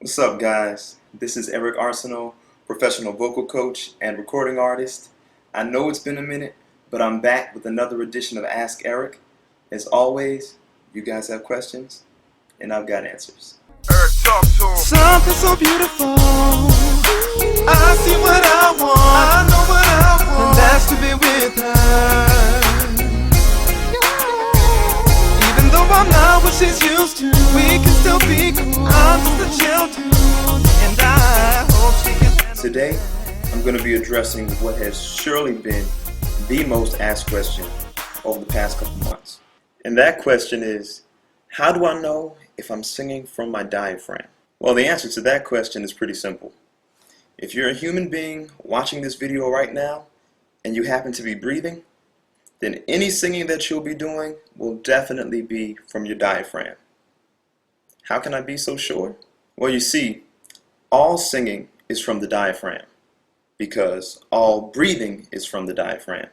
What's up, guys? This is Eric Arceneaux, professional vocal coach and recording artist. I know it's been a minute, but I'm back with another edition of Ask Eric. As always, you guys have questions, and I've got answers. Eric, talk to him. Something so beautiful. I see what I want. I know what I want. And that's to be with her. Even though I'm not what she's used to, we can still be cool. I'm just a chill dude, and I hope she can. Today, I'm going to be addressing what has surely been the most asked question over the past couple months. And that question is, how do I know if I'm singing from my diaphragm? Well, the answer to that question is pretty simple. If you're a human being watching this video right now, and you happen to be breathing, then any singing that you'll be doing will definitely be from your diaphragm. How can I be so sure? Well, you see, all singing is from the diaphragm, because all breathing is from the diaphragm.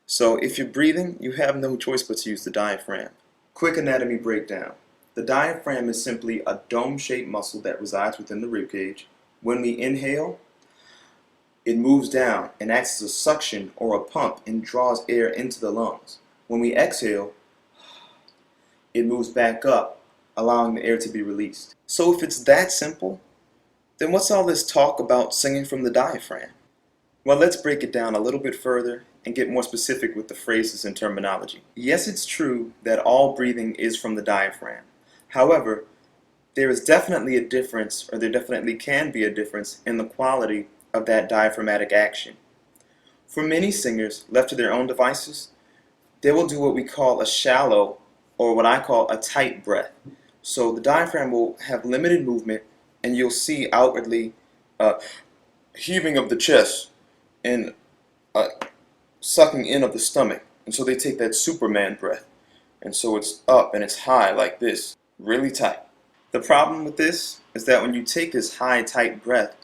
So if you're breathing, you have no choice but to use the diaphragm. Quick anatomy breakdown. The diaphragm is simply a dome-shaped muscle that resides within the ribcage. When we inhale, it moves down and acts as a suction or a pump and draws air into the lungs. When we exhale, it moves back up, allowing the air to be released. So if it's that simple, then what's all this talk about singing from the diaphragm? Well, let's break it down a little bit further and get more specific with the phrases and terminology. Yes, it's true that all breathing is from the diaphragm. However, there is definitely a difference, or there definitely can be a difference, in the quality of that diaphragmatic action. For many singers, left to their own devices, they will do what we call a shallow, or what I call a tight breath. So the diaphragm will have limited movement, and you'll see outwardly heaving of the chest and sucking in of the stomach. And so they take that Superman breath. And so it's up and it's high like this, really tight. The problem with this is that when you take this high, tight breath,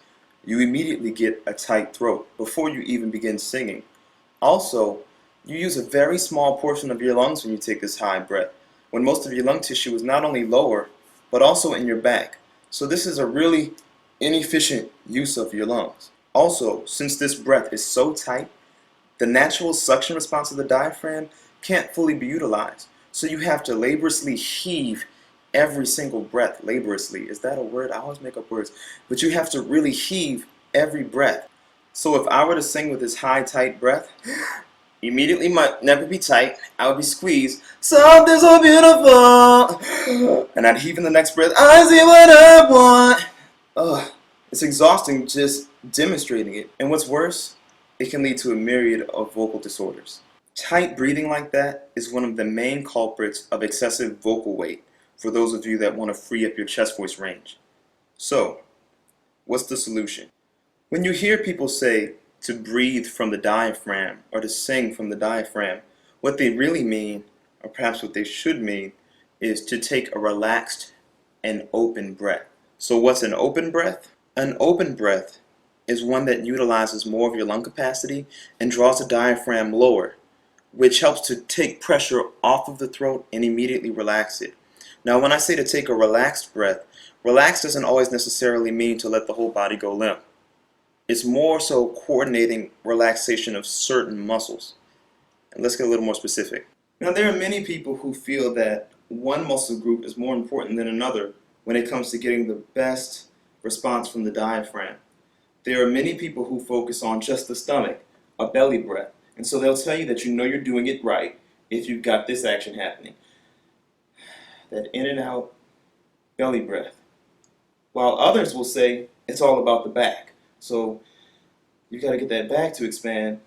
you immediately get a tight throat before you even begin singing. Also, you use a very small portion of your lungs when you take this high breath, when most of your lung tissue is not only lower, but also in your back. So this is a really inefficient use of your lungs. Also, since this breath is so tight, the natural suction response of the diaphragm can't fully be utilized. So you have to laboriously heave every single breath. Laboriously, is that a word? I always make up words. But you have to really heave every breath. So if I were to sing with this high, tight breath, immediately might never be tight. I would be squeezed. Something so beautiful. And I'd heave in the next breath. I see what I want. Ugh. It's exhausting just demonstrating it. And what's worse, it can lead to a myriad of vocal disorders. Tight breathing like that is one of the main culprits of excessive vocal weight for those of you that want to free up your chest voice range. So, what's the solution? When you hear people say to breathe from the diaphragm or to sing from the diaphragm, what they really mean, or perhaps what they should mean, is to take a relaxed and open breath. So what's an open breath? An open breath is one that utilizes more of your lung capacity and draws the diaphragm lower, which helps to take pressure off of the throat and immediately relax it. Now, when I say to take a relaxed breath, relaxed doesn't always necessarily mean to let the whole body go limp. It's more so coordinating relaxation of certain muscles. And let's get a little more specific. Now, there are many people who feel that one muscle group is more important than another when it comes to getting the best response from the diaphragm. There are many people who focus on just the stomach, a belly breath. And so they'll tell you that you know you're doing it right if you've got this action happening. That in and out belly breath. While others will say it's all about the back. So you got to get that back to expand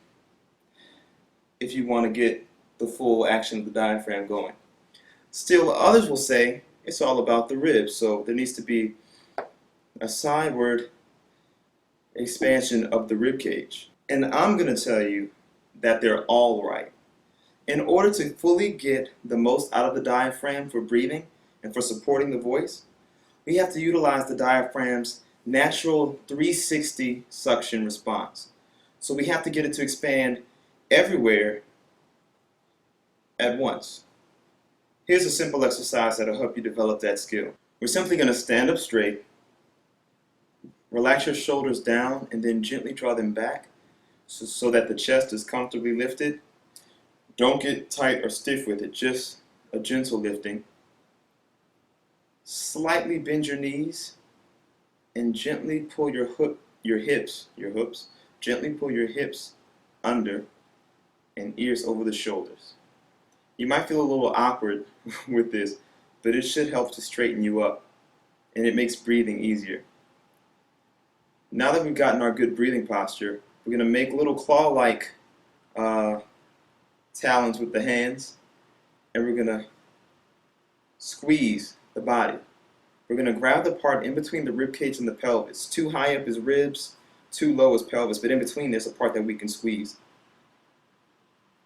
if you want to get the full action of the diaphragm going. Still, others will say it's all about the ribs. So there needs to be a sideward expansion of the rib cage. And I'm going to tell you that they're all right. In order to fully get the most out of the diaphragm for breathing and for supporting the voice, we have to utilize the diaphragm's natural 360 suction response. So we have to get it to expand everywhere at once. Here's a simple exercise that'll help you develop that skill. We're simply going to stand up straight Relax your shoulders down and then gently draw them back so that the chest is comfortably lifted. Don't get tight or stiff with it, just a gentle lifting. Slightly bend your knees and gently pull your hips, gently pull your hips under and ears over the shoulders. You might feel a little awkward with this, but it should help to straighten you up, and it makes breathing easier. Now that we've gotten our good breathing posture, we're going to make little claw-like talons with the hands, and we're going to squeeze the body. We're going to grab the part in between the rib cage and the pelvis. Too high up is ribs, too low is pelvis, but in between there's a part that we can squeeze.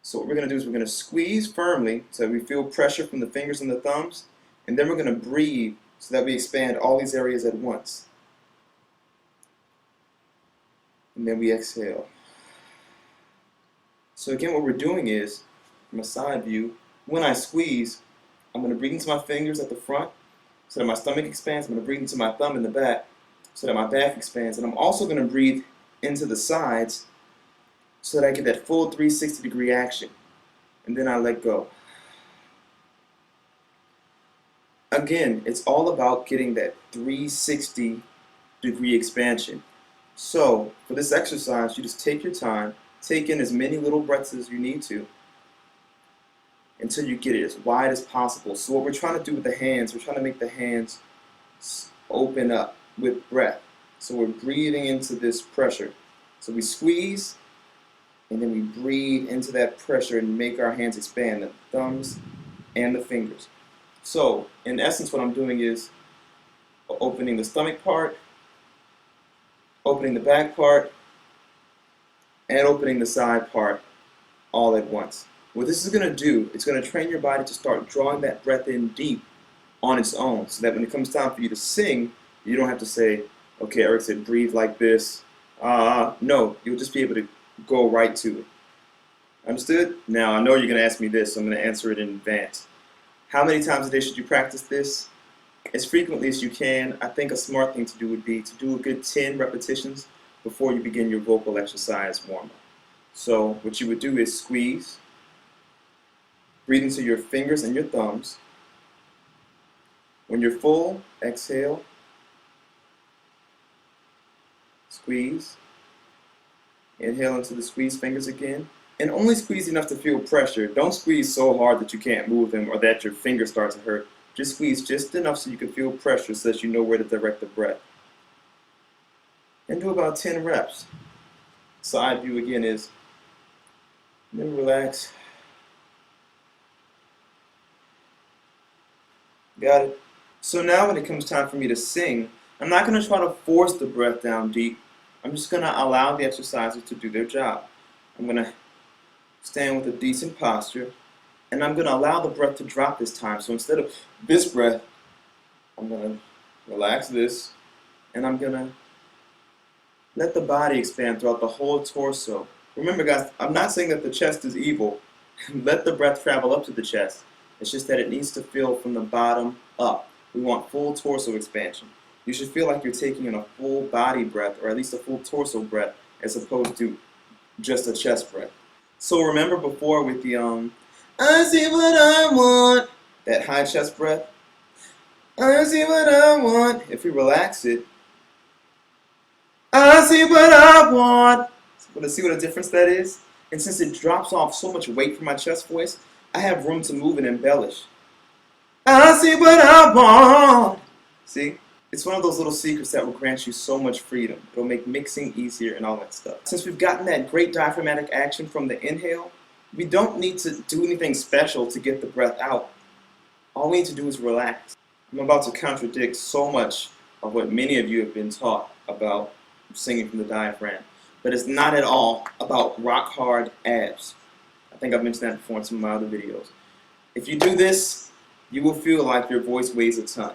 So what we're going to do is we're going to squeeze firmly so that we feel pressure from the fingers and the thumbs, and then we're going to breathe so that we expand all these areas at once. And then we exhale. So again, what we're doing is, from a side view, when I squeeze, I'm going to breathe into my fingers at the front so that my stomach expands. I'm going to breathe into my thumb in the back so that my back expands. And I'm also going to breathe into the sides so that I get that full 360-degree action. And then I let go. Again, it's all about getting that 360-degree expansion. So, for this exercise, you just take your time, take in as many little breaths as you need to until you get it as wide as possible. So what we're trying to do with the hands, we're trying to make the hands open up with breath. So we're breathing into this pressure. So we squeeze, and then we breathe into that pressure and make our hands expand, the thumbs and the fingers. So, in essence, what I'm doing is opening the stomach part, opening the back part, and opening the side part all at once. What this is going to do, it's going to train your body to start drawing that breath in deep on its own, so that when it comes time for you to sing, you don't have to say, okay, Eric said breathe like this. No, you'll just be able to go right to it. Understood? Now, I know you're going to ask me this, so I'm going to answer it in advance. How many times a day should you practice this? As frequently as you can. I think a smart thing to do would be to do a good 10 repetitions before you begin your vocal exercise warm-up. So what you would do is squeeze, breathe into your fingers and your thumbs. When you're full, exhale, squeeze, inhale into the squeeze fingers again, and only squeeze enough to feel pressure. Don't squeeze so hard that you can't move them or that your fingers start to hurt. Just squeeze just enough so you can feel pressure so that you know where to direct the breath. And do about 10 reps. Side view again is, then relax. Got it? So now when it comes time for me to sing, I'm not going to try to force the breath down deep. I'm just going to allow the exercises to do their job. I'm going to stand with a decent posture, and I'm going to allow the breath to drop this time. So instead of this breath, I'm going to relax this, and I'm going to let the body expand throughout the whole torso. Remember, guys, I'm not saying that the chest is evil. Let the breath travel up to the chest. It's just that it needs to feel from the bottom up. We want full torso expansion. You should feel like you're taking in a full body breath, or at least a full torso breath, as opposed to just a chest breath. So remember before with the I see what I want, that high chest breath. I see what I want. If we relax it, I see what I want. See what a difference that is? And since it drops off so much weight from my chest voice, I have room to move and embellish. I see what I want. See? It's one of those little secrets that will grant you so much freedom. It'll make mixing easier and all that stuff. Since we've gotten that great diaphragmatic action from the inhale, we don't need to do anything special to get the breath out. All we need to do is relax. I'm about to contradict so much of what many of you have been taught about singing from the diaphragm. But it's not at all about rock hard abs. I think I've mentioned that before in some of my other videos. If you do this, you will feel like your voice weighs a ton.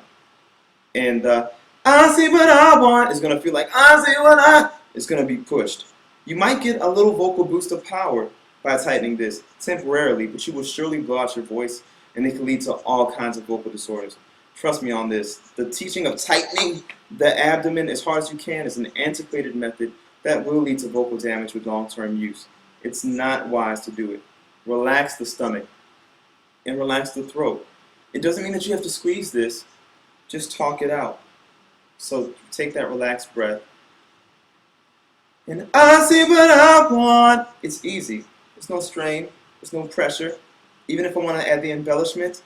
And I see what I want is going to feel like I see what I is going to be pushed. You might get a little vocal boost of power by tightening this temporarily, but you will surely blow out your voice, and it can lead to all kinds of vocal disorders. Trust me on this. The teaching of tightening the abdomen as hard as you can is an antiquated method that will lead to vocal damage with long-term use. It's not wise to do it. Relax the stomach and relax the throat. It doesn't mean that you have to squeeze this. Just talk it out. So take that relaxed breath. And I see what I want. It's easy. There's no strain. There's no pressure. Even if I want to add the embellishment,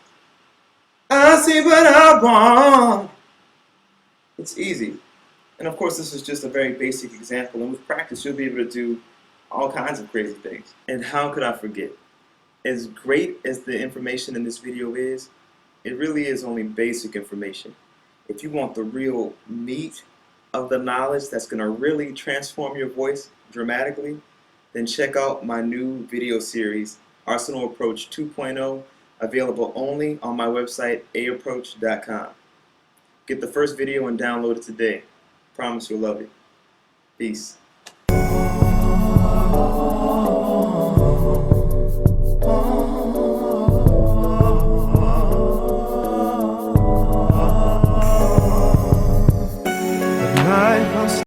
I see what I want. It's easy. And of course, this is just a very basic example. And with practice, you'll be able to do all kinds of crazy things. And how could I forget? As great as the information in this video is, it really is only basic information. If you want the real meat of the knowledge that's going to really transform your voice dramatically, then check out my new video series, Arceneaux Approach 2.0, available only on my website, aapproach.com. Get the first video and download it today. Promise you'll love it. Peace.